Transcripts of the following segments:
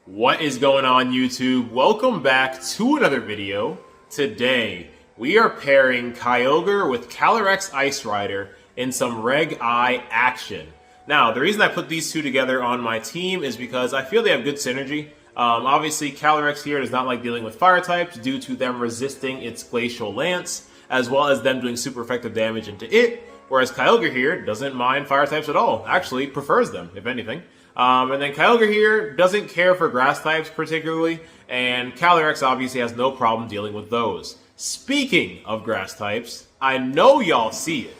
What is going on, YouTube? Welcome back to another video. Today, we are pairing Kyogre with Calyrex Ice Rider in some Reg I action. Now, the reason I put these two together on my team is because I feel they have good synergy. Obviously, Calyrex here does not like dealing with fire types due to them resisting its Glacial Lance, as well as them doing super effective damage into it, whereas Kyogre here doesn't mind fire types at all. Actually, prefers them, if anything. And then Kyogre here doesn't care for grass types particularly, and Calyrex obviously has no problem dealing with those. Speaking of grass types, I know y'all see it.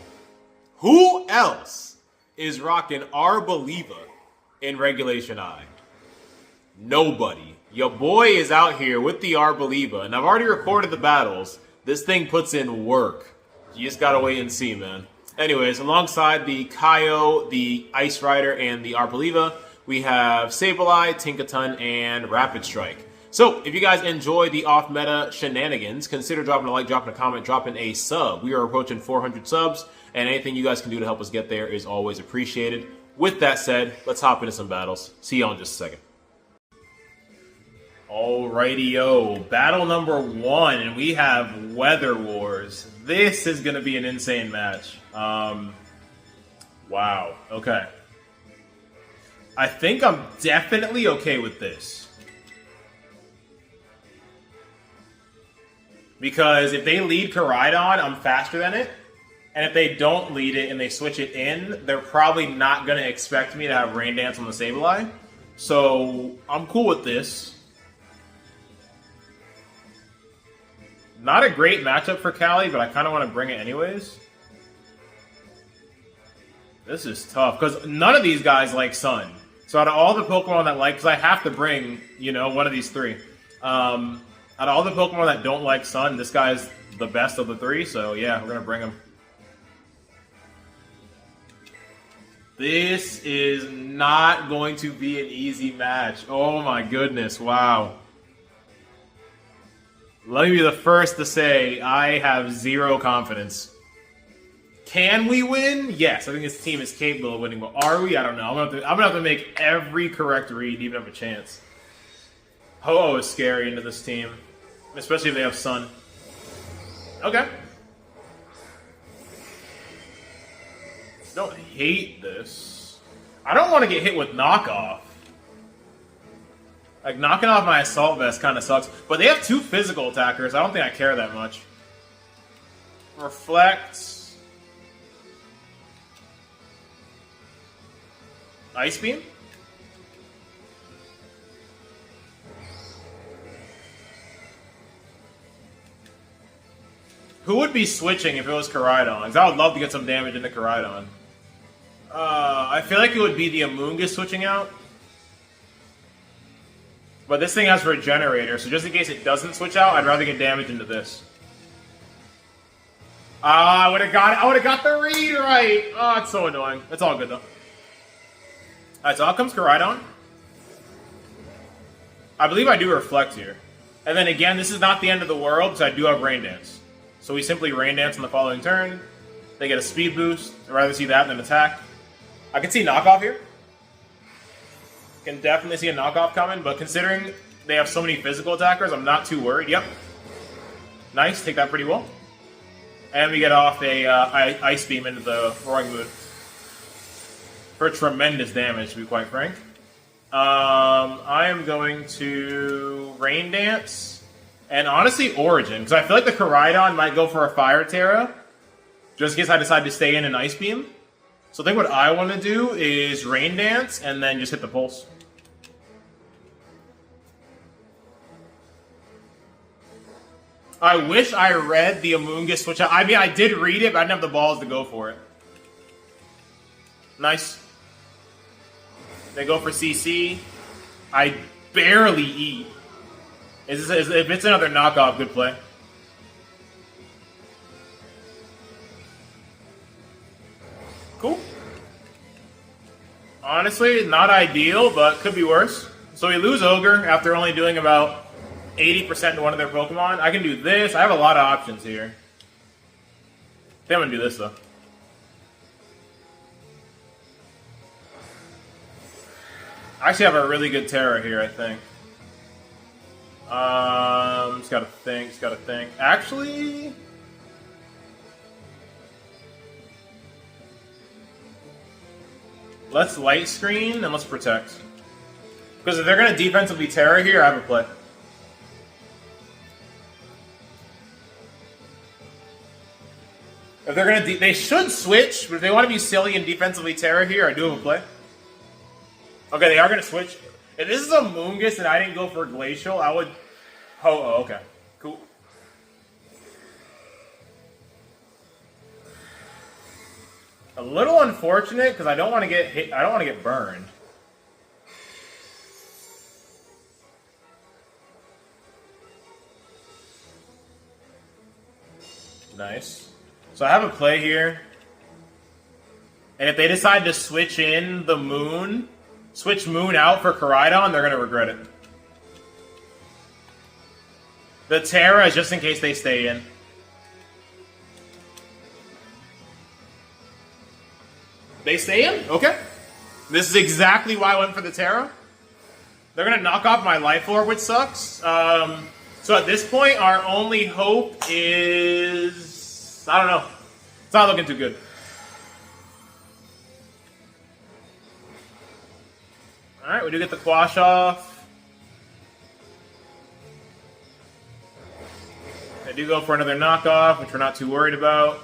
Who else is rocking Arboliva in Regulation I? Nobody. Your boy is out here with the Arboliva, and I've already recorded the battles. This thing puts in work. You just gotta wait and see, man. Anyways, alongside the Kyo, the Ice Rider, and the Arboliva, we have Sableye, Tinkaton, and Rapid Strike. So, if you guys enjoy the off-meta shenanigans, consider dropping a like, dropping a comment, dropping a sub. We are approaching 400 subs, and anything you guys can do to help us get there is always appreciated. With that said, let's hop into some battles. See y'all in just a second. Alrighty-o, battle number 1, and we have Weather Wars. This is going to be an insane match. Wow, okay. I think I'm definitely okay with this. Because if they lead Koraidon, I'm faster than it. And if they don't lead it and they switch it in, they're probably not going to expect me to have Rain Dance on the Sableye. So, I'm cool with this. Not a great matchup for Caly, but I kind of want to bring it anyways. This is tough, because none of these guys like Sun. So out of all the Pokemon that like, because I have to bring, you know, one of these three. Out of all the Pokemon that don't like Sun, this guy's the best of the three, so yeah, we're going to bring him. This is not going to be an easy match. Oh my goodness, wow. Let me be the first to say I have zero confidence. Can we win? Yes, I think this team is capable of winning, but are we? I don't know. I'm gonna have to make every correct read to even have a chance. Ho-Oh is scary into this team, especially if they have Sun. Okay. Don't hate this. I don't want to get hit with knockoff. Like, knocking off my Assault Vest kind of sucks. But they have two physical attackers. I don't think I care that much. Reflect. Ice Beam? Who would be switching if it was Koraidon? Because I would love to get some damage into Koraidon. I feel like it would be the Amoonguss switching out. But this thing has Regenerator, so just in case it doesn't switch out, I'd rather get damage into this. I would have got the read right! Oh, it's so annoying. It's all good, though. Alright, so out comes Koraidon. I believe I do Reflect here. And then again, this is not the end of the world, because I do have Rain Dance. So we simply Rain Dance on the following turn. They get a speed boost. I'd rather see that than attack. I can see knockoff here. Can definitely see a knockoff coming, but considering they have so many physical attackers, I'm not too worried. Yep. Nice, take that pretty well. And we get off a Ice Beam into the Roaring Moon. For tremendous damage, to be quite frank. I am going to Rain Dance. And honestly, Origin. Because I feel like the Koraidon might go for a Fire Terra. Just in case I decide to stay in an Ice Beam. So I think what I want to do is Rain Dance and then just hit the Pulse. I wish I read the Amoonguss switch out. I mean, I did read it, but I didn't have the balls to go for it. Nice. They go for CC. I barely eat. If it's another knockoff, good play. Cool. Honestly, not ideal, but could be worse. So we lose Ogre after only doing about 80% to one of their Pokemon. I can do this. I have a lot of options here. I think I'm going to do this, though. I actually have a really good Terra here, I think. Just gotta think. Actually, let's light screen and let's protect. Because if they're gonna defensively Terra here, I have a play. If they're gonna, they should switch, but if they want to be silly and defensively Terra here, I do have a play. Okay, they are gonna switch. If this is a Moongus and I didn't go for Glacial, I would. Oh, okay, cool. A little unfortunate because I don't want to get hit. I don't want to get burned. Nice. So I have a play here. And if they decide to switch in the Moon, switch Moon out for Koraidon, they're going to regret it. The Terra is just in case they stay in. They stay in? Okay. This is exactly why I went for the Terra. They're going to knock off my Life Orb, which sucks. So at this point, our only hope is... I don't know. It's not looking too good. Alright, we do get the Quash off. I do go for another knockoff, which we're not too worried about.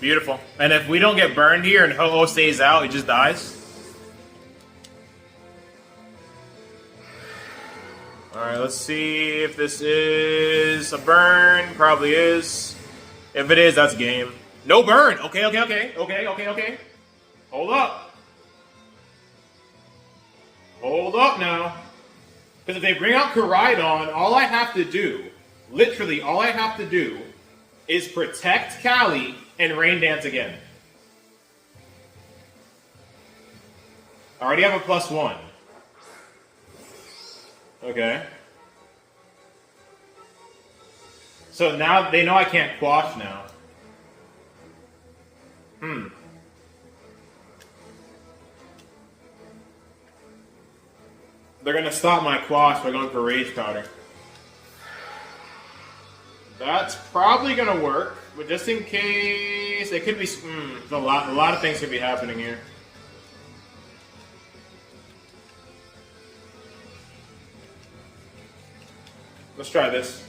Beautiful. And if we don't get burned here and Ho-Oh stays out, he just dies. Alright, let's see if this is a burn. Probably is. If it is, that's game. No burn! Okay. Hold up. Hold up now. Because if they bring out Koraidon, all I have to do, literally all I have to do, is protect Caly and Rain Dance again. I already have a +1. Okay. So now they know I can't Quash now. They're gonna stop my Quash by going for Rage Powder. That's probably gonna work, but just in case, it could be. A lot of things could be happening here. Let's try this.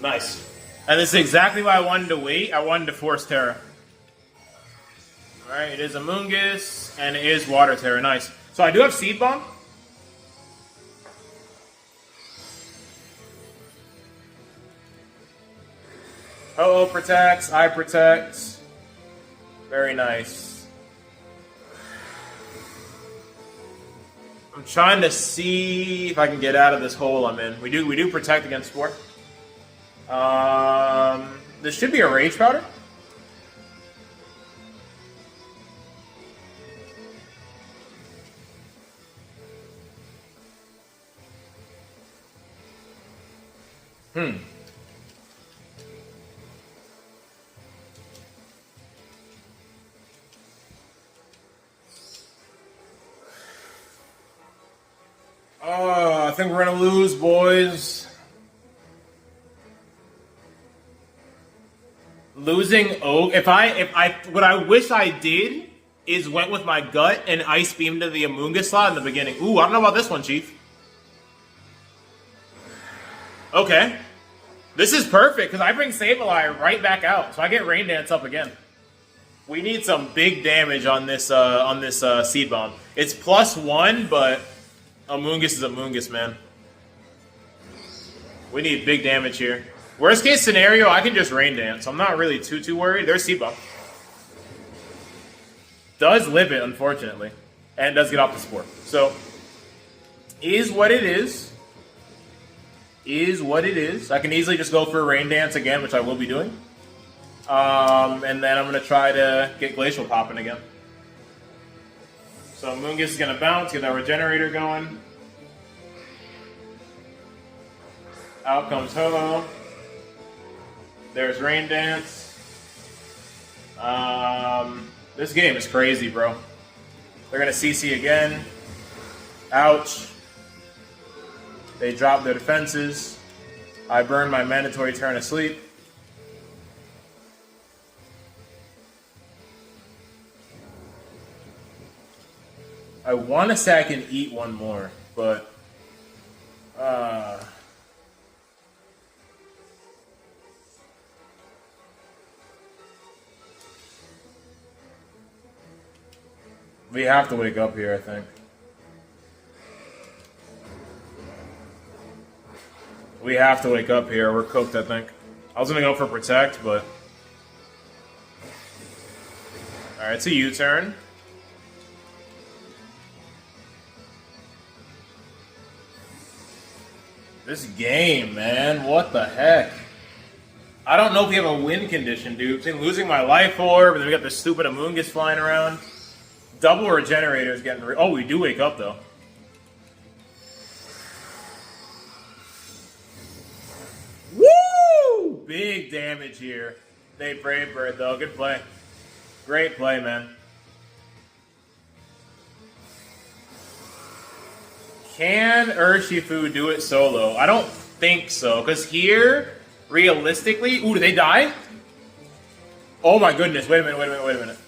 Nice. And this is exactly why I wanted to wait. I wanted to force Terra. Alright, it is a Moongus, and it is Water Terra. Nice. So I do have Seed Bomb. Oh, protects. I protect. Very nice. I'm trying to see if I can get out of this hole I'm in. We do protect against Spore. This should be a Rage Powder. Oh, I think we're gonna lose, boys. Losing Oak. What I wish I did is went with my gut and Ice Beam to the Amoonguss slot in the beginning. Ooh, I don't know about this one, Chief. Okay. This is perfect, because I bring Sableye right back out, so I get Rain Dance up again. We need some big damage on this Seed Bomb. It's +1, but Amoonguss is Amoonguss, man. We need big damage here. Worst case scenario, I can just Rain Dance. I'm not really too worried. There's Seed Bomb. Does live it, unfortunately. And does get off the Spore. So, is what it is. Is what it is. I can easily just go for a Rain Dance again, which I will be doing. And then I'm going to try to get Glacial popping again. So Moongus is going to bounce, get that Regenerator going. Out comes Ho. There's Rain Dance. This game is crazy, bro. They're gonna CC again. Ouch. They drop their defenses. I burn my mandatory turn of sleep. I want to say I can eat one more, but we have to wake up here, I think. We have to wake up here. We're cooked, I think. I was going to go for Protect, but... Alright, it's a U-turn. This game, man. What the heck? I don't know if we have a win condition, dude. Between losing my life orb, and then we got this stupid Amoonguss flying around. Double Regenerator is getting... Oh, we do wake up, though. Woo! Big damage here. They Brave Bird, though. Good play. Great play, man. Can Urshifu do it solo? I don't think so. Because here, realistically... Ooh, did they die? Oh my goodness. Wait a minute.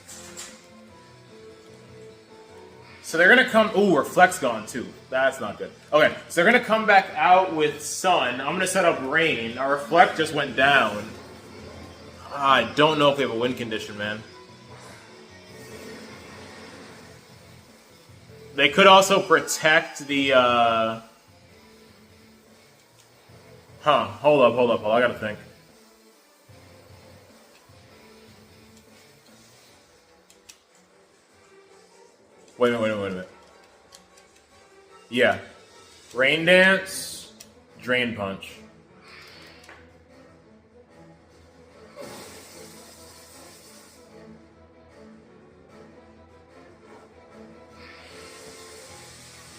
So they're going to come... Ooh, Reflect's gone too. That's not good. Okay, so they're going to come back out with Sun. I'm going to set up Rain. Our Reflect just went down. I don't know if we have a win condition, man. They could also protect the... Hold up. I got to think. Wait a minute. Yeah. Rain Dance, Drain Punch.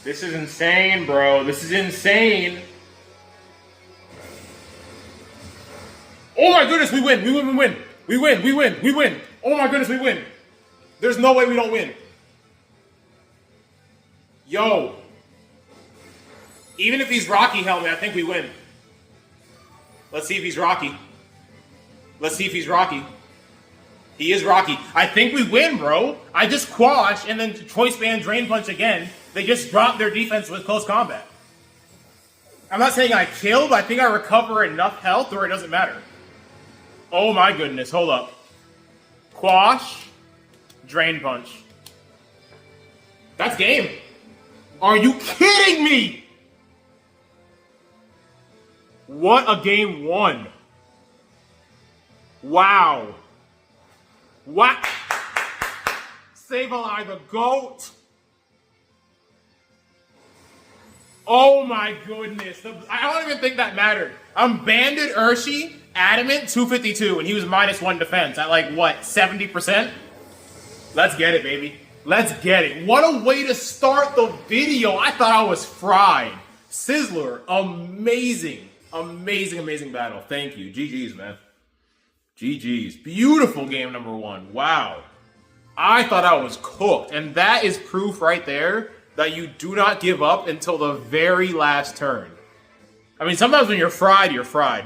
This is insane, bro. This is insane. Oh my goodness, we win. We win. Oh my goodness, we win. There's no way we don't win. Yo. Even if he's Rocky Helmet, I think we win. Let's see if he's Rocky. He is Rocky. I think we win, bro. I just quash and then Choice Band Drain Punch again. They just drop their defense with close combat. I'm not saying I kill, but I think I recover enough health or it doesn't matter. Oh my goodness, hold up. Quash, Drain Punch. That's game. Are you kidding me? What a game one. Wow. What? Sableye the GOAT. Oh my goodness. I don't even think that mattered. I'm Banded Urshi, Adamant 252, and he was -1 defense at like, what, 70%? Let's get it, baby. Let's get it. What a way to start the video. I thought I was fried. Sizzler, amazing. Amazing battle. Thank you. GG's, man. GG's. Beautiful game number one. Wow. I thought I was cooked. And that is proof right there that you do not give up until the very last turn. I mean, sometimes when you're fried,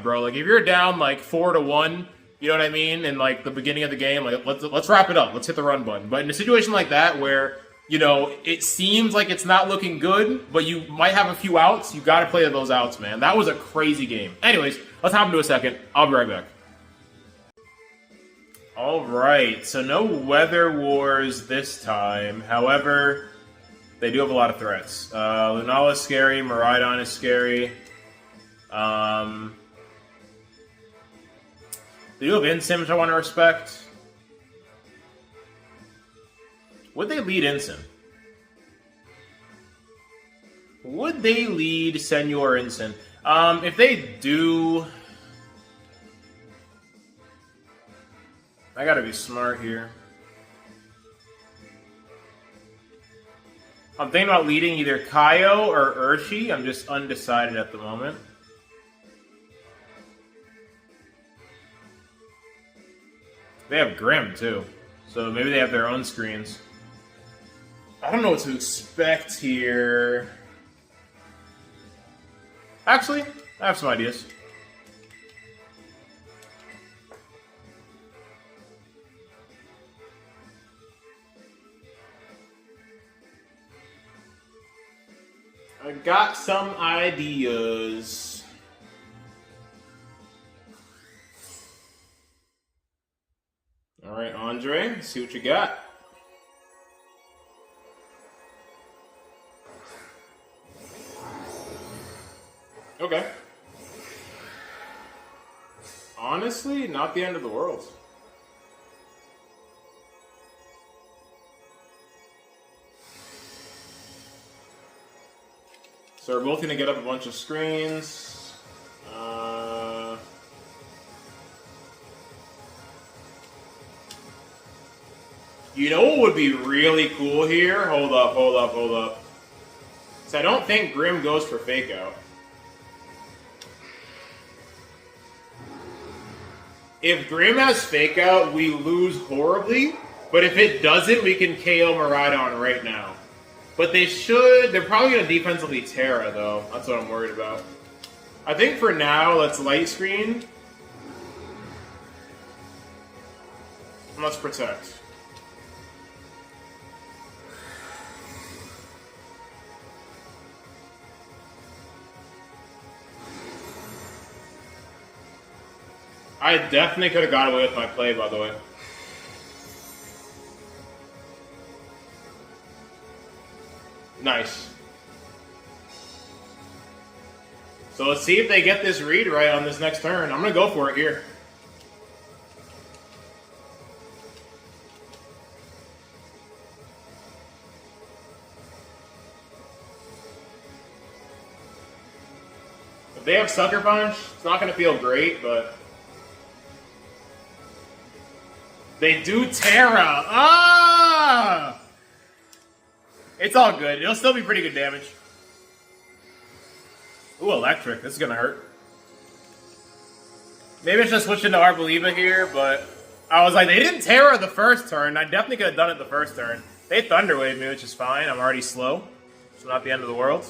bro. Like, if you're down, like, 4-1, you know what I mean? In, like, the beginning of the game, like, let's wrap it up. Let's hit the run button. But in a situation like that where, you know, it seems like it's not looking good, but you might have a few outs, you got to play those outs, man. That was a crazy game. Anyways, let's hop into a second. I'll be right back. All right, so no Weather Wars this time. However, they do have a lot of threats. Lunala is scary. Miraidon is scary. They do have Incin, which I want to respect. Would they lead Incin? Would they lead Senor Incin? If they do... I gotta be smart here. I'm thinking about leading either Kaio or Urshi. I'm just undecided at the moment. They have Grim, too. So maybe they have their own screens. I don't know what to expect here. Actually, I have some ideas. I got some ideas. All right, Andre, see what you got. Okay. Honestly, not the end of the world. So we're both going to get up a bunch of screens. You know what would be really cool here? Hold up. So I don't think Grim goes for Fake Out. If Grim has Fake Out, we lose horribly. But if it doesn't, we can KO Miraidon right now. But they're probably going to defensively Terra, though. That's what I'm worried about. I think for now, let's light screen. And let's protect. I definitely could have got away with my play, by the way. Nice. So let's see if they get this read right on this next turn. I'm going to go for it here. If they have Sucker Punch, it's not going to feel great, but... They do Terra! Ah! It's all good. It'll still be pretty good damage. Ooh, Electric. This is gonna hurt. Maybe I should switch into Arboliva here, but I was like, they didn't Terra the first turn. I definitely could have done it the first turn. They Thunder Wave me, which is fine. I'm already slow. So not the end of the world.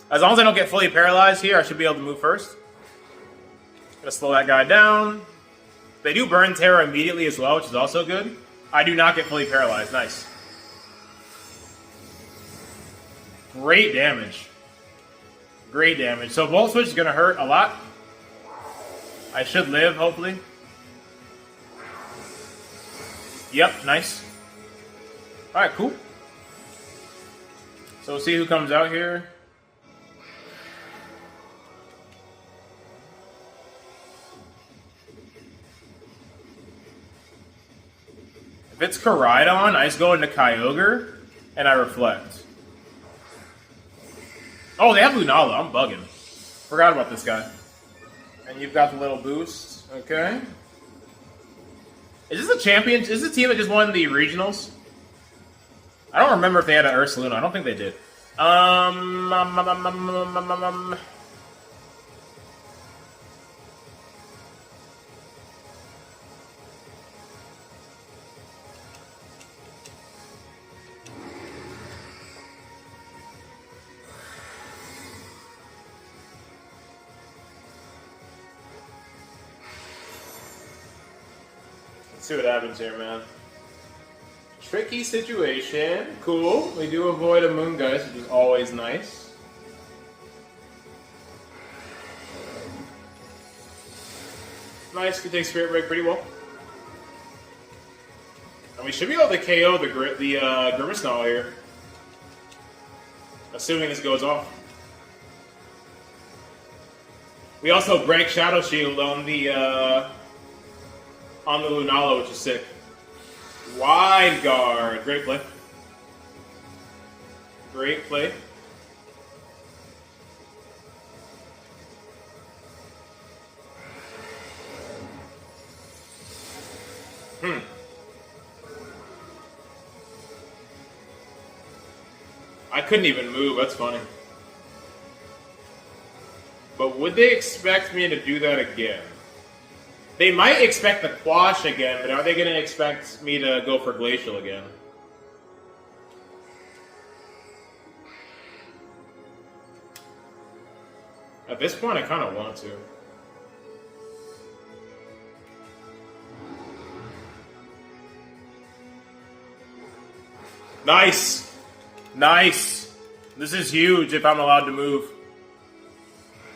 As long as I don't get fully paralyzed here, I should be able to move first. Gonna slow that guy down. They do burn Terra immediately as well, which is also good. I do not get fully paralyzed. Nice. Great damage. Great damage. So Volt Switch is going to hurt a lot. I should live, hopefully. Yep, nice. Alright, cool. So we'll see who comes out here. If it's Koraidon, I just go into Kyogre, and I reflect. Oh, they have Lunala. I'm bugging. Forgot about this guy. And you've got the little boost. Okay. Is this a champion? Is this a team that just won the regionals? I don't remember if they had an Ursaluna. I don't think they did. Let's see what happens here, man. Tricky situation. Cool. We do avoid a Moongeist, which is always nice. Nice. We take Spirit Break pretty well. And we should be able to KO the Grimace here. Assuming this goes off. We also break Shadow Shield on the Lunala, which is sick. Wide Guard. Great play. Great play. I couldn't even move. That's funny. But would they expect me to do that again? They might expect the Quash again, but are they going to expect me to go for Glacial again? At this point, I kind of want to. Nice! Nice! This is huge if I'm allowed to move.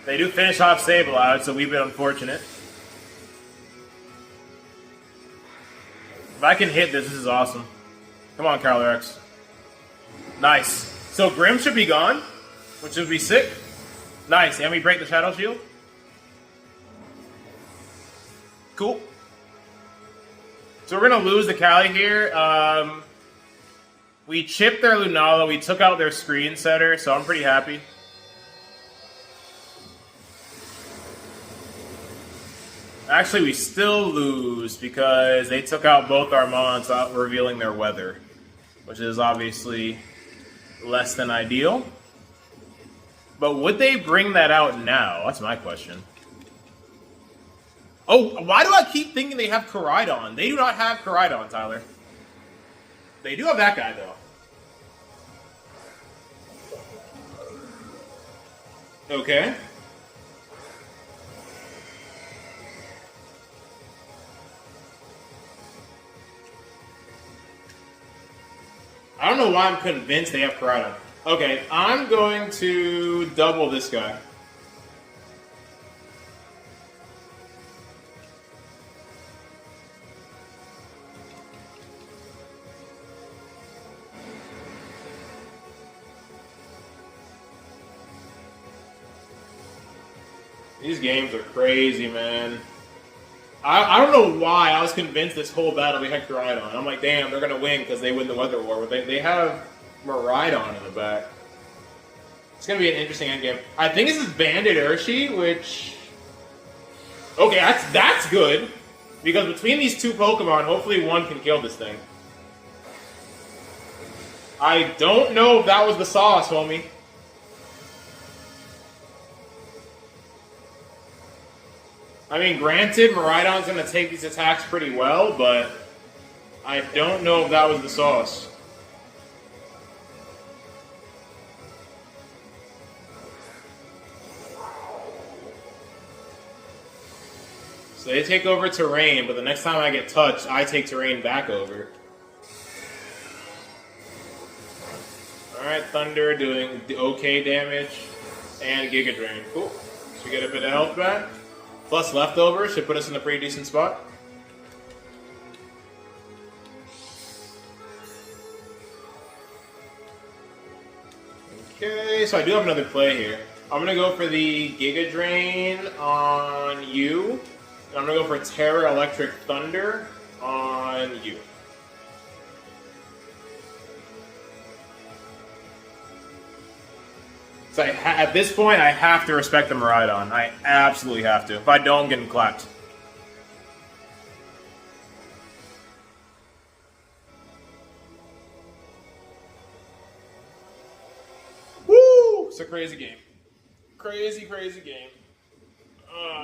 They do finish off Sableye, so we've been unfortunate. If I can hit this is awesome. Come on, Calyrex. Nice. So Grim should be gone, which would be sick. Nice. And we break the Shadow Shield. Cool. So we're going to lose the Caly here. We chipped their Lunala. We took out their Screen Setter, so I'm pretty happy. Actually, we still lose because they took out both our Mons without revealing their weather, which is obviously less than ideal. But would they bring that out now? That's my question. Oh, why do I keep thinking they have Koraidon? They do not have Koraidon, Tyler. They do have that guy, though. Okay. I don't know why I'm convinced they have Koraidon. Okay, I'm going to double this guy. These games are crazy, man. I don't know why I was convinced this whole battle we had Koraidon. I'm like, damn, they're going to win because they win the Weather War. But they have Miraidon in the back. It's going to be an interesting endgame. I think this is Banded Urshi, which... Okay, that's good. Because between these two Pokemon, hopefully one can kill this thing. I don't know if that was the sauce, homie. I mean, granted, Miraidon's going to take these attacks pretty well, but I don't know if that was the sauce. So they take over terrain, but the next time I get touched, I take terrain back over. Alright, Thunder doing okay damage, and Giga Drain. Cool. So we get a bit of health back. Plus leftovers should put us in a pretty decent spot. Okay, so I do have another play here. I'm going to go for the Giga Drain on you. And I'm going to go for Terra Electric Thunder on you. So at this point, I have to respect the Miraidon. I absolutely have to. If I don't, I'm getting clapped. Woo! It's a crazy game. Crazy, crazy game.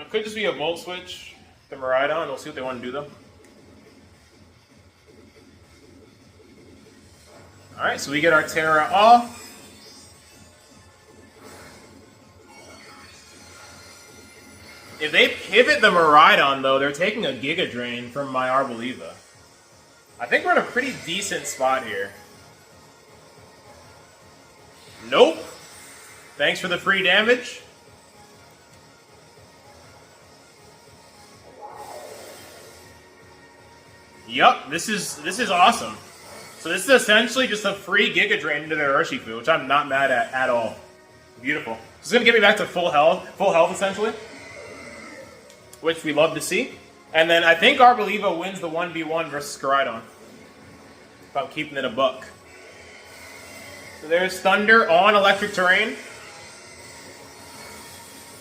It could just be a Volt Switch. The Miraidon. We'll see what they want to do, though. Alright, so we get our Terra off. If they pivot the Miraidon, though, they're taking a Giga Drain from my Arboliva. I think we're in a pretty decent spot here. Nope. Thanks for the free damage. Yup, this is awesome. So this is essentially just a free Giga Drain into their Urshifu, which I'm not mad at all. Beautiful. This is gonna get me back to full health essentially. Which we love to see. And then I think Arboliva wins the 1v1 versus Koraidon. If I'm keeping it a buck. So there's Thunder on electric terrain.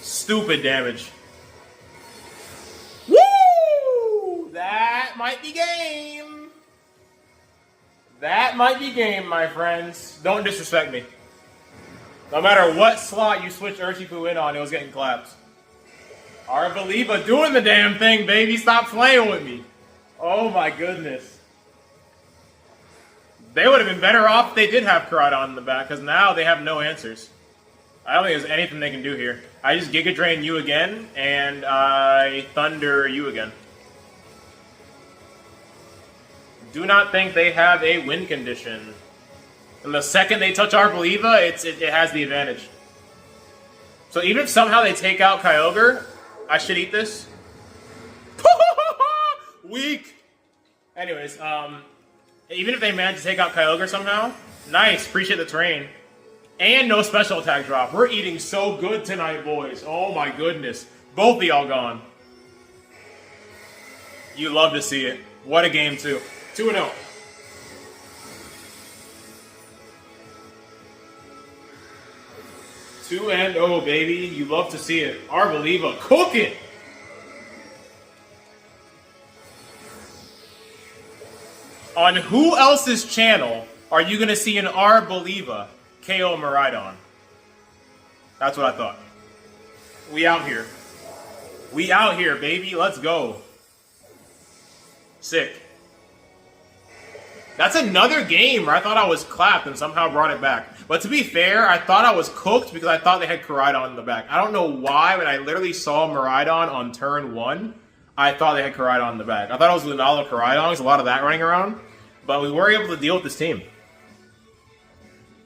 Stupid damage. Woo! That might be game. That might be game, my friends. Don't disrespect me. No matter what slot you switch Urshifu in on, it was getting clapped. Arbaliva doing the damn thing, baby. Stop playing with me. Oh my goodness. They would have been better off if they did have Koraidon in the back, because now they have no answers. I don't think there's anything they can do here. I just Giga Drain you again, and I Thunder you again. Do not think they have a win condition. And the second they touch Arbaliva, it has the advantage. So even if somehow they take out Kyogre, I should eat this. Weak! Anyways, even if they manage to take out Kyogre somehow, nice, appreciate the terrain. And no special attack drop. We're eating so good tonight, boys. Oh my goodness. Both of y'all gone. You love to see it. What a game, too. 2-0. Two and oh, baby. You love to see it. Arbaliva cooking. On who else's channel are you going to see an Arbaliva KO Miraidon? That's what I thought. We out here. We out here, baby. Let's go. Sick. That's another game where I thought I was clapped and somehow brought it back. But to be fair, I thought I was cooked because I thought they had Koraidon in the back. I don't know why, but I literally saw Miraidon on turn 1. I thought they had Koraidon in the back. I thought it was Lunala Koraidon. There's a lot of that running around. But we were able to deal with this team.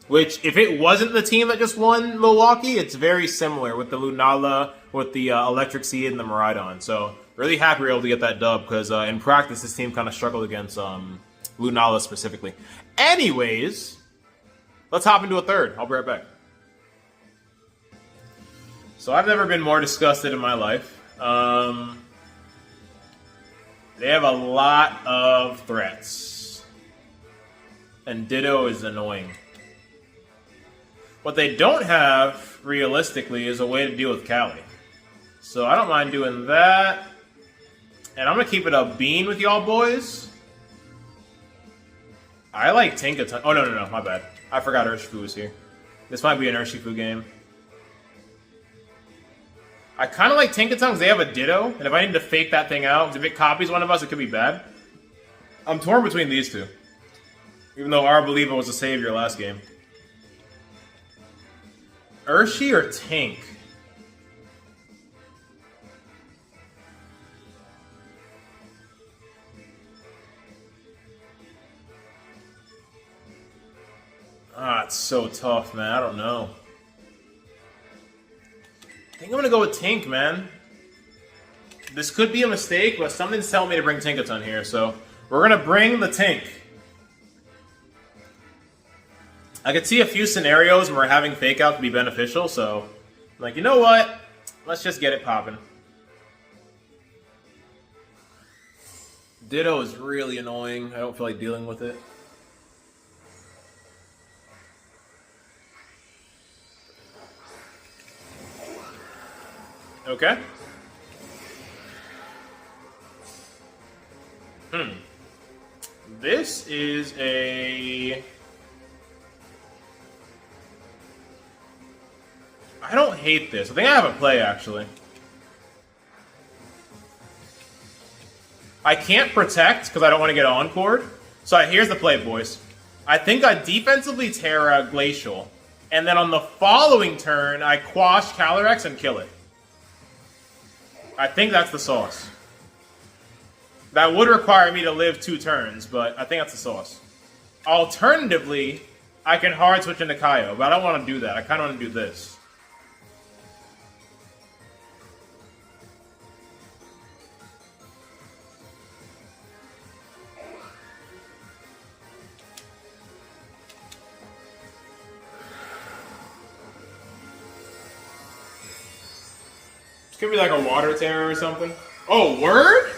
Which, if it wasn't the team that just won Milwaukee, it's very similar with the Lunala, with the Electric Seed, and the Miraidon. So, really happy we were able to get that dub, because in practice, this team kind of struggled against Lunala specifically. Anyways, let's hop into a third. I'll be right back. So, I've never been more disgusted in my life. They have a lot of threats. And Ditto is annoying. What they don't have, realistically, is a way to deal with Caly. So I don't mind doing that. And I'm going to keep it a bean with y'all boys. I like Tinkaton. Oh, no, my bad. I forgot Urshifu was here. This might be an Urshifu game. I kind of like Tinkaton because they have a Ditto. And if I need to fake that thing out, because if it copies one of us, it could be bad. I'm torn between these two. Even though Arbaliva was a savior last game. Urshi or Tink? Ah, it's so tough, man. I don't know. I think I'm gonna go with Tink, man. This could be a mistake, but something's telling me to bring Tinkaton here, so we're gonna bring the Tink. I could see a few scenarios where having Fake Out could be beneficial, so I'm like, you know what? Let's just get it popping. Ditto is really annoying. I don't feel like dealing with it. Okay. This is a... I don't hate this. I think I have a play, actually. I can't protect because I don't want to get Encored. So here's the play, boys. I think I defensively Terra Glacial. And then on the following turn, I quash Calyrex and kill it. I think that's the sauce. That would require me to live 2 turns, but I think that's the sauce. Alternatively, I can hard switch into Kaio, but I don't want to do that. I kind of want to do this. This could be like a water terror or something. Oh, word?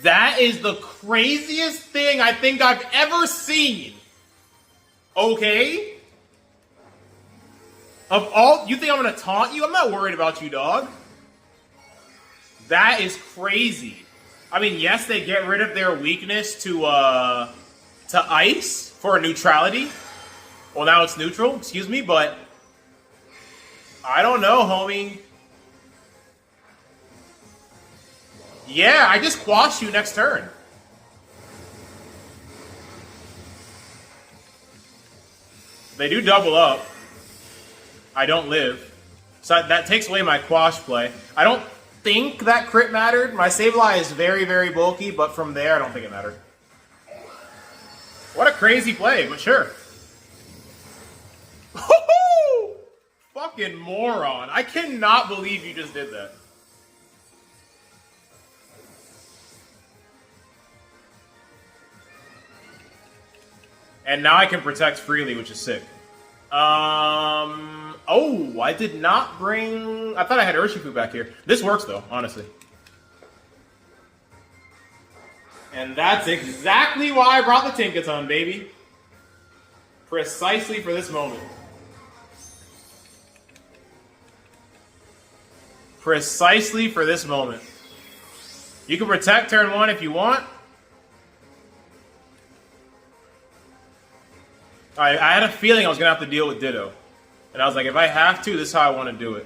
That is the craziest thing I think I've ever seen. Okay? Of all, you think I'm gonna taunt you? I'm not worried about you, dog. That is crazy. I mean, yes, they get rid of their weakness to ice for neutrality. Well, now it's neutral, excuse me, but I don't know, homie. Yeah, I just quashed you next turn. They do double up. I don't live. So that takes away my quash play. I don't think that crit mattered. My Sableye is very, very bulky, but from there, I don't think it mattered. What a crazy play, but sure. Fucking moron. I cannot believe you just did that. And now I can protect freely, which is sick. Oh, I did not bring... I thought I had Urshifu back here. This works, though, honestly. And that's exactly why I brought the Tinkaton, baby. Precisely for this moment. Precisely for this moment. You can protect turn 1 if you want. I had a feeling I was going to have to deal with Ditto. And I was like, if I have to, this is how I want to do it.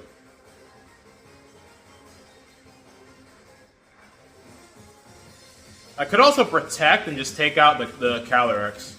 I could also protect and just take out the Calyrex.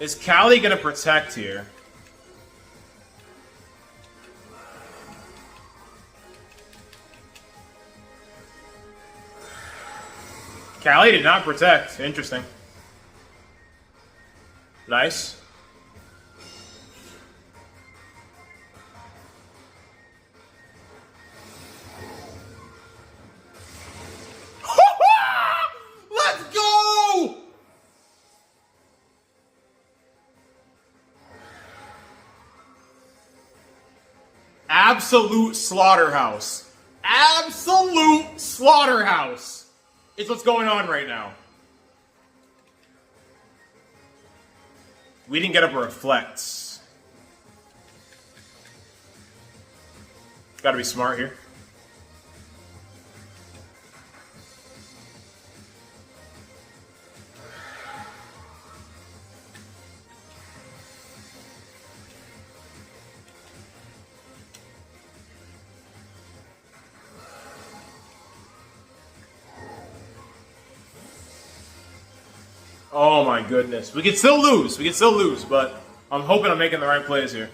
Is Caly gonna protect here? Caly did not protect. Interesting. Nice. Let's go! Absolute slaughterhouse. Absolute slaughterhouse is what's going on right now. We didn't get up a reflex. Gotta be smart here. Oh my goodness. We can still lose. We can still lose, but I'm hoping I'm making the right plays here.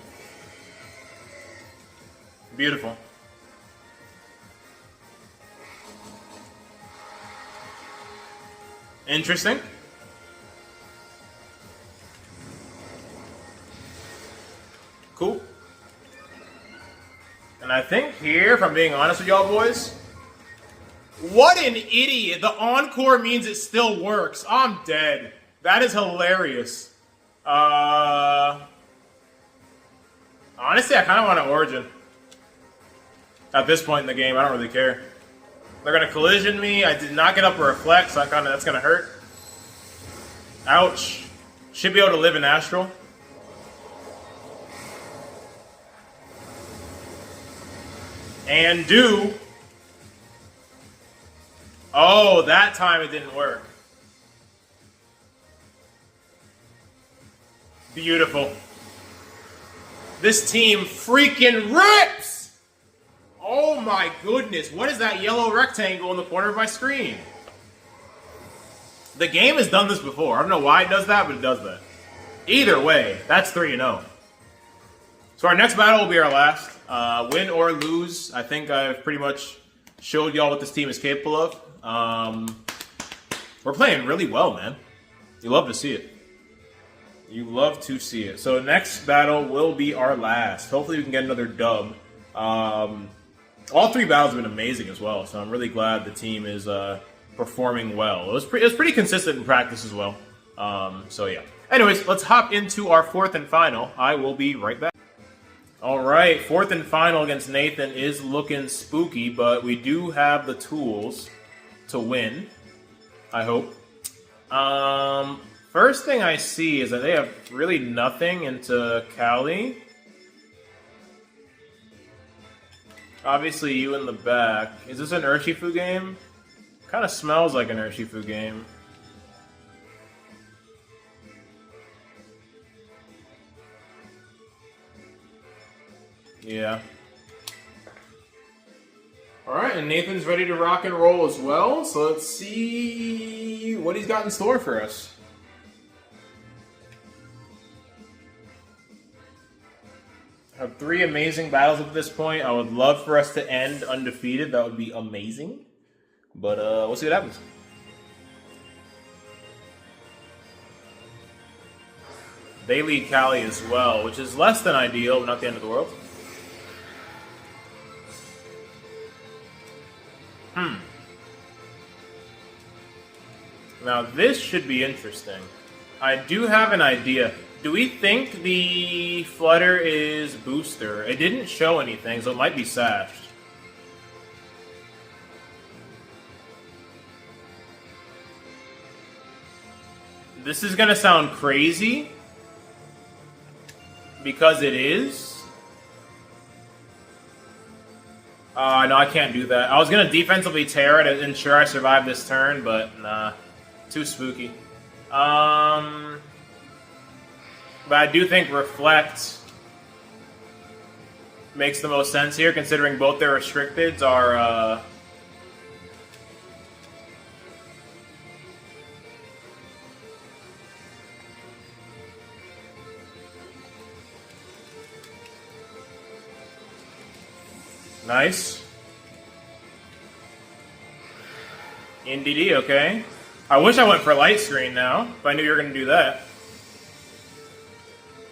Beautiful. Interesting. Cool. And I think here, if I'm being honest with y'all boys, what an idiot. The encore means it still works. I'm dead. That is hilarious. Honestly, I kind of want an Origin. At this point in the game, I don't really care. They're going to collision me. I did not get up a reflect, so that's going to hurt. Ouch. Should be able to live in Astral. And do... Oh, that time it didn't work. Beautiful. This team freaking rips! Oh my goodness, what is that yellow rectangle in the corner of my screen? The game has done this before. I don't know why it does that, but it does that. Either way, that's 3-0. So our next battle will be our last. Win or lose, I think I've pretty much showed y'all what this team is capable of. We're playing really well, man. You love to see it. You love to see it. So next battle will be our last. Hopefully we can get another dub. All 3 battles have been amazing as well, so I'm really glad the team is performing well. It was pretty consistent in practice as well. So yeah. Anyways, let's hop into our 4th and final. I will be right back. All right, 4th and final against Nathan is looking spooky, but we do have the tools to win. I hope. First thing I see is that they have really nothing into Caly. Obviously, you in the back. Is this an Urshifu game? Kind of smells like an Urshifu game. Yeah. Alright, and Nathan's ready to rock and roll as well, so let's see what he's got in store for us. I have 3 amazing battles at this point. I would love for us to end undefeated. That would be amazing. But we'll see what happens. They lead Caly as well, which is less than ideal, but not the end of the world. Now this should be interesting. I do have an idea. Do we think the Flutter is booster? It didn't show anything, so it might be sashed. This is gonna sound crazy, because it is. No, I can't do that. I was gonna defensively tear it to ensure I survive this turn, but nah. Too spooky. But I do think Reflect makes the most sense here, considering both their restricteds are, nice. NDD, okay. I wish I went for Light Screen now, if I knew you were going to do that.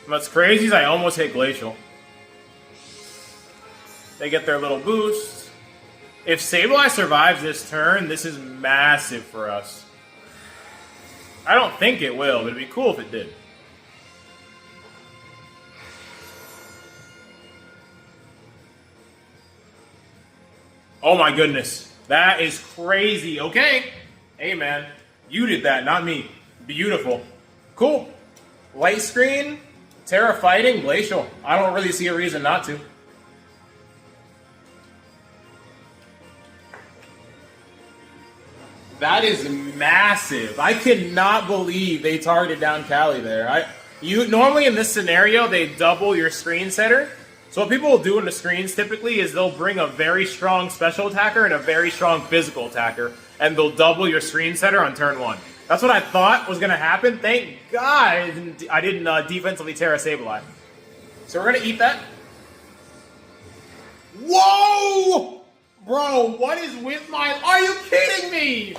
What's crazy is I almost hit Glacial. They get their little boost. If Sableye survives this turn, this is massive for us. I don't think it will, but it'd be cool if it did. Oh my goodness. That is crazy. Okay. Hey man. You did that, not me. Beautiful. Cool. Light Screen, Terra Fighting, Glacial. I don't really see a reason not to. That is massive. I cannot believe they targeted down Caly there. Normally in this scenario, they double your screen setter. So what people will do in the screens typically is they'll bring a very strong special attacker and a very strong physical attacker, and they'll double your screen setter on turn 1. That's what I thought was going to happen. Thank God I didn't defensively Terra Sableye. So we're going to eat that. Whoa! Bro, what is with my... Are you kidding me?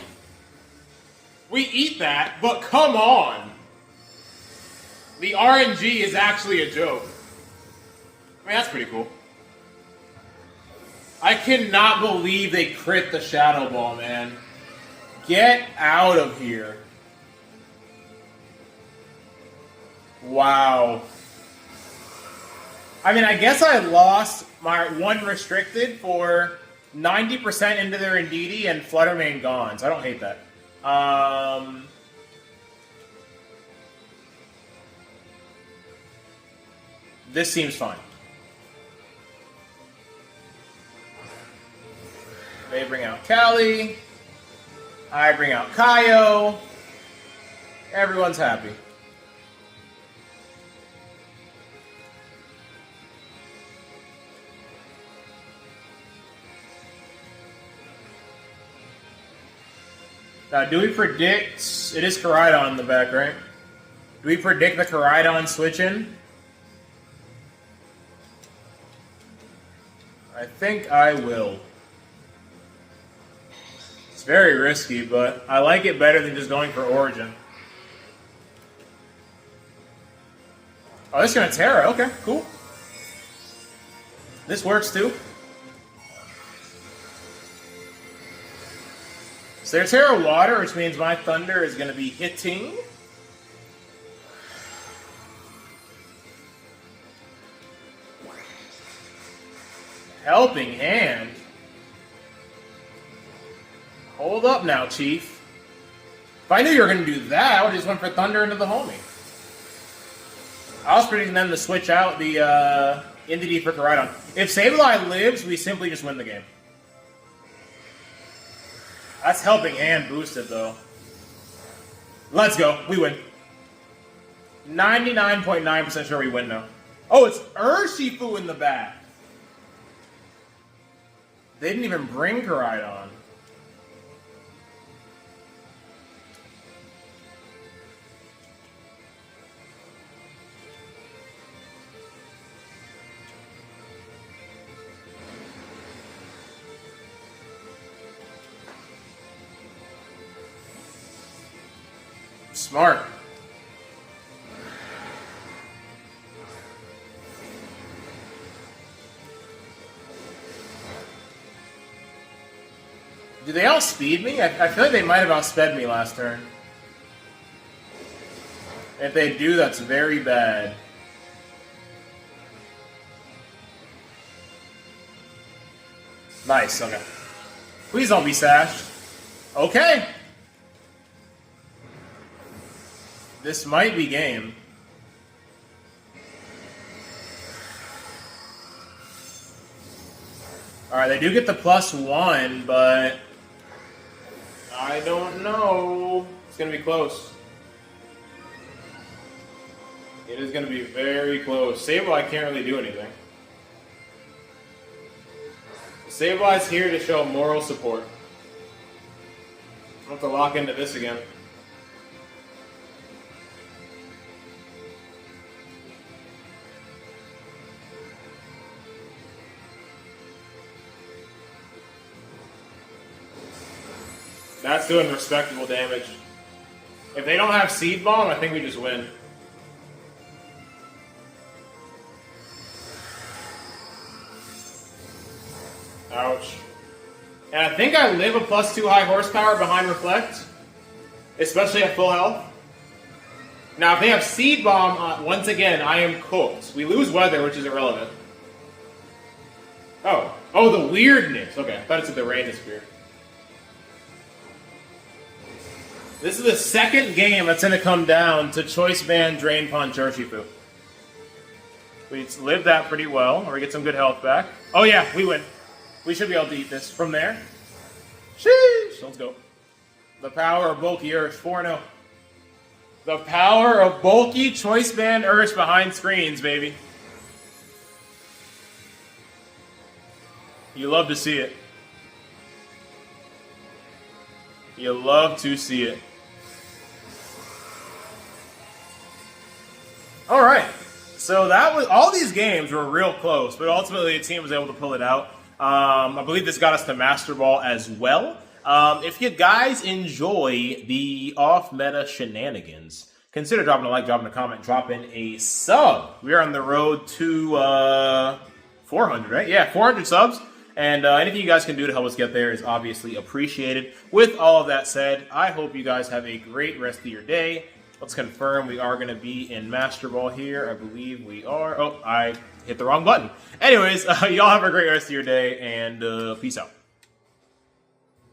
We eat that, but come on. The RNG is actually a joke. I mean, that's pretty cool. I cannot believe they crit the Shadow Ball, man. Get out of here. Wow. I mean, I guess I lost my 1 restricted for 90% into their Indeedee and Fluttermane gone, so I don't hate that. This seems fine. They bring out Caly. I bring out Kaio. Everyone's happy. Now, do we predict... It is Koraidon in the back, right? Do we predict the Koraidon switch-in? I think I will. It's very risky, but I like it better than just going for Origin. Oh, this is going to Terra. Okay, cool. This works too. So their Terra Water, which means my Thunder is going to be hitting. Helping Hand. Hold up now, Chief. If I knew you were going to do that, I would have just went for Thunder into the homie. I was predicting them to switch out the Entity for Koraidon. If Sableye lives, we simply just win the game. That's helping and boosted, though. Let's go. We win. 99.9% sure we win now. Oh, it's Urshifu in the back. They didn't even bring Koraidon. Smart. Do they outspeed me? I feel like they might have outsped me last turn. If they do, that's very bad. Nice, okay. Please don't be sashed. Okay. This might be game. Alright, they do get the +1, but I don't know. It's going to be close. It is going to be very close. Sableye can't really do anything. Sableye's here to show moral support. I'll have to lock into this again. That's doing respectable damage. If they don't have Seed Bomb, I think we just win. Ouch. And I think I live a +2 high horsepower behind Reflect, especially at full health. Now, if they have Seed Bomb, once again, I am cooked. We lose Weather, which is irrelevant. Oh, the weirdness. Okay, I thought it said the Rain Spear. This is the second game that's going to come down to Choice Band, Drain Punch, Urshifu. We lived that pretty well, or we get some good health back. Oh yeah, we win. We should be able to eat this from there. Sheesh! Let's go. The power of bulky Ursh, 4-0. The power of bulky Choice Band Ursh behind screens, baby. You love to see it. You love to see it. All right. So that was all these games were real close, but ultimately the team was able to pull it out. I believe this got us to Master Ball as well. If you guys enjoy the off-meta shenanigans, consider dropping a like, dropping a comment, dropping a sub. We are on the road to 400, right? Yeah, 400 subs. And anything you guys can do to help us get there is obviously appreciated. With all of that said, I hope you guys have a great rest of your day. Let's confirm we are going to be in Master Ball here. I believe we are. Oh, I hit the wrong button. Anyways, y'all have a great rest of your day, and peace out.